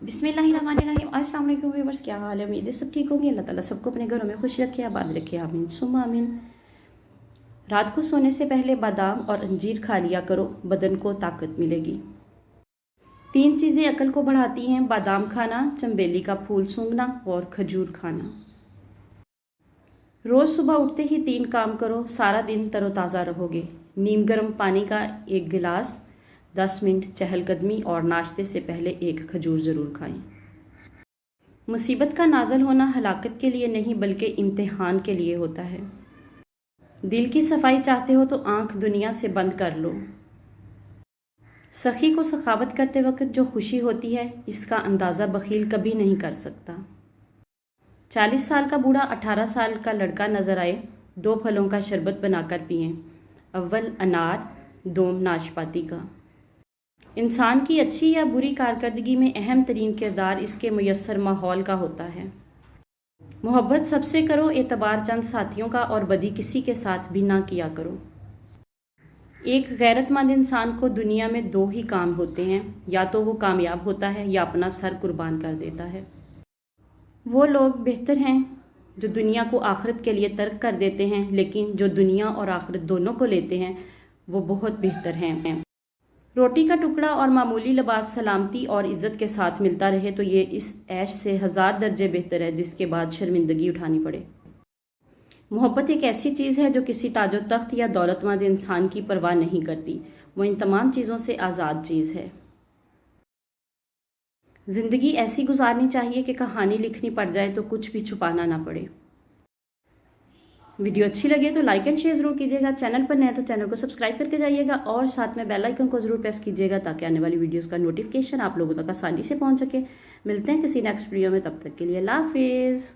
बिस्मिल्लाहिर्रहमानिर्रहीम। अस्सलाम वालेकुम व्यूअर्स, क्या हाल है? उम्मीद है सब ठीक होंगे। अल्लाह ताला सबको अपने घरों में खुश रखे, आबाद रखे, आमीन सुम्मा आमीन। रात को सोने से पहले बादाम और अंजीर खा लिया करो, बदन को ताकत मिलेगी। 3 चीज़ें अकल को बढ़ाती हैं: बादाम खाना, चंबेली का फूल सूंघना और खजूर खाना। रोज़ सुबह उठते ही 3 काम करो, सारा दिन तरोताज़ा रहोगे। नीम गर्म पानी का 1 गिलास, 10 मिनट चहलकदमी और नाश्ते से पहले 1 खजूर ज़रूर खाएं। मुसीबत का नाज़िल होना हलाकत के लिए नहीं बल्कि इम्तिहान के लिए होता है। दिल की सफाई चाहते हो तो आंख दुनिया से बंद कर लो। सखी को सखावत करते वक्त जो खुशी होती है, इसका अंदाज़ा बखील कभी नहीं कर सकता। 40 साल का बूढ़ा 18 साल का लड़का नज़र आए, 2 फलों का शरबत बनाकर पिएं। अव्वल अनार, दोम नाशपाती का। इंसान की अच्छी या बुरी कारकर्दगी में अहम तरीन किरदार इसके मुयस्सर माहौल का होता है। मोहब्बत सबसे करो, एतबार चंद साथियों का और बदी किसी के साथ भी ना किया करो। एक गैरतमंद इंसान को दुनिया में 2 ही काम होते हैं, या तो वो कामयाब होता है या अपना सर कुर्बान कर देता है। वो लोग बेहतर हैं जो दुनिया को आखिरत के लिए तर्क कर देते हैं, लेकिन जो दुनिया और आखिरत दोनों को लेते हैं वो बहुत बेहतर हैं। रोटी का टुकड़ा और मामूली लिबास सलामती और इज़्ज़त के साथ मिलता रहे तो ये इस ऐश से 1000 दर्जे बेहतर है जिसके बाद शर्मिंदगी उठानी पड़े। मोहब्बत एक ऐसी चीज़ है जो किसी ताजो तख्त या दौलतमंद इंसान की परवाह नहीं करती, वो इन तमाम चीज़ों से आज़ाद चीज़ है। ज़िंदगी ऐसी गुजारनी चाहिए कि कहानी लिखनी पड़ जाए तो कुछ भी छुपाना ना पड़े। वीडियो अच्छी लगे तो लाइक एंड शेयर ज़रूर कीजिएगा। चैनल पर नए तो चैनल को सब्सक्राइब करके जाइएगा और साथ में बेल आइकन को ज़रूर प्रेस कीजिएगा ताकि आने वाली वीडियोस का नोटिफिकेशन आप लोगों तक आसानी से पहुंच सके। मिलते हैं किसी नेक्स्ट वीडियो में, तब तक के लिए अल्लाह हाफिज़।